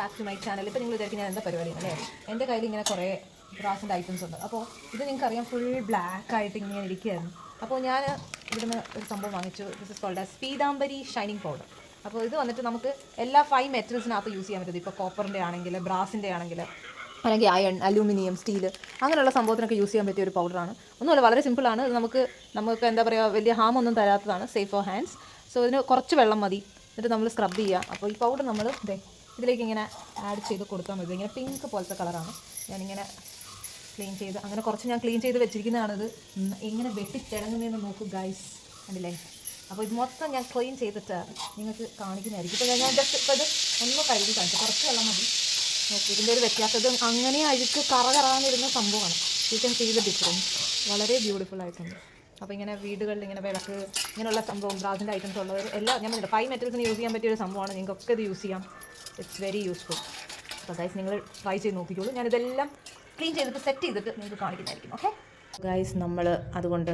Back to my channel. ഇപ്പോൾ നിങ്ങൾ വിചാരിക്കും ഞാൻ എന്താ പരിപാടിയാണ് അല്ലേ? എൻ്റെ കയ്യിൽ ഇങ്ങനെ കുറേ ബ്രാസിൻ്റെ ഐറ്റംസ് ഉണ്ട്. അപ്പോൾ ഇത് നിങ്ങൾക്കറിയാം ഫുൾ ബ്ലാക്ക് ആയിട്ട് ഇങ്ങനെ ഇരിക്കുകയായിരുന്നു. അപ്പോൾ ഞാൻ ഇവിടുന്ന് ഒരു സംഭവം വാങ്ങിച്ചു. This is called as Pitambari shining powder. അപ്പോൾ ഇത് വന്നിട്ട് നമുക്ക് എല്ലാ 5 മെറ്റൽസിനകത്ത് യൂസ് ചെയ്യാൻ പറ്റും. ഇപ്പോൾ കോപ്പറിൻ്റെ ആണെങ്കിൽ, ബ്രാസിൻ്റെ ആണെങ്കിൽ, അല്ലെങ്കിൽ അയൺ, അലൂമിനിയം, സ്റ്റീൽ അങ്ങനെയുള്ള സംഭവത്തിനൊക്കെ യൂസ് ചെയ്യാൻ പറ്റിയ ഒരു പൗഡറാണ്. ഒന്നുമല്ല, വളരെ സിമ്പിളാണ്. ഇത് നമുക്ക് എന്താ പറയുക, വലിയ ഹാമൊന്നും തരാത്തതാണ്. Safe for hands. സോ ഇതിന് കുറച്ച് വെള്ളം മതി. എന്നിട്ട് നമ്മൾ സ്ക്രബ് ചെയ്യുക. അപ്പോൾ ഈ പൗഡർ നമ്മൾ ഇതിലേക്ക് ഇങ്ങനെ ആഡ് ചെയ്ത് കൊടുത്താൽ മതി. ഇങ്ങനെ പിങ്ക് പോലത്തെ കളറാണ്. ഞാനിങ്ങനെ ക്ലീൻ ചെയ്ത് അങ്ങനെ കുറച്ച് ഞാൻ ക്ലീൻ ചെയ്ത് വെച്ചിരിക്കുന്നതാണിത്. എങ്ങനെ വെട്ടിത്തിളങ്ങുന്നതെന്ന് നോക്കൂ ഗൈസ്, കണ്ടില്ലേ? അപ്പോൾ ഇത് മൊത്തം ഞാൻ ക്ലീൻ ചെയ്തിട്ട് നിങ്ങൾക്ക് കാണിക്കുന്നതായിരിക്കും. ഇപ്പോൾ ഞാൻ ജസ്റ്റ് ഇപ്പോൾ ഇത് ഒന്ന് കഴുകി കാണിച്ചു. കുറച്ച് വെള്ളം മതി. നോക്കി ഇതിൻ്റെ ഒരു വ്യത്യാസം. ഇത് അങ്ങനെ അഴുക്ക് കറകറാന്നിരുന്ന സംഭവമാണ്. You can see the difference. വളരെ ബ്യൂട്ടിഫുൾ ആയിട്ടുണ്ട്. അപ്പോൾ ഇങ്ങനെ വീടുകളിൽ ഇങ്ങനെ വിളക്ക് ഇങ്ങനെയുള്ള സംഭവം ബ്രാസിൻ്റെ ഐറ്റംസ് ഉള്ളവർ എല്ലാം ഞാൻ പറഞ്ഞില്ല 5 മെറ്റൽസിന് യൂസ് ചെയ്യാൻ പറ്റിയൊരു സംഭവമാണ്. നിങ്ങൾക്കൊക്കെ ഇത് യൂസ് ചെയ്യാം. It's very useful. അപ്പോൾ ഗൈസ് നിങ്ങൾ ട്രൈ ചെയ്ത് നോക്കിക്കോളൂ. ഞാനിതെല്ലാം ക്ലീൻ ചെയ്തിട്ട് സെറ്റ് ചെയ്തിട്ട് നിങ്ങൾക്ക് കാണിക്കുന്നതായിരിക്കും. ഓക്കെ ഗൈസ്, നമ്മൾ അതുകൊണ്ട്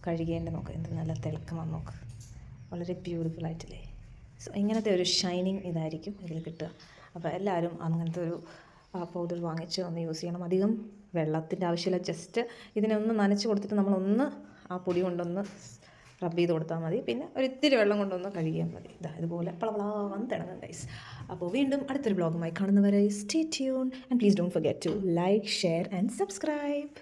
കഴുകേണ്ട നോക്കുക. എന്ത് നല്ല തിളക്കം വന്ന് നോക്ക്. വളരെ ബ്യൂട്ടിഫുൾ ആയിട്ടില്ലേ? സോ ഇങ്ങനത്തെ ഒരു ഷൈനിങ് ഇതായിരിക്കും ഇതിൽ കിട്ടുക. അപ്പോൾ എല്ലാവരും അങ്ങനത്തെ ഒരു പൗഡർ വാങ്ങിച്ച് ഒന്ന് യൂസ് ചെയ്യണം. അധികം വെള്ളത്തിൻ്റെ ആവശ്യമില്ല. ജസ്റ്റ് ഇതിനെ ഒന്ന് നനച്ച് കൊടുത്തിട്ട് നമ്മളൊന്ന് ആ പൊടി കൊണ്ടൊന്ന് റബ്ബ് ചെയ്ത് കൊടുത്താൽ മതി. പിന്നെ ഒരു ഇത്തിരി വെള്ളം കൊണ്ടൊന്ന് കഴുകിയാൽ മതി. ഇതുപോലെ പളവളാന്ന് തിളങ്ങും ഗൈസ്. അപ്പോൾ വീണ്ടും അടുത്തൊരു ബ്ലോഗുമായി കാണുന്നവരെ stay tune and please don't forget to like, share and subscribe.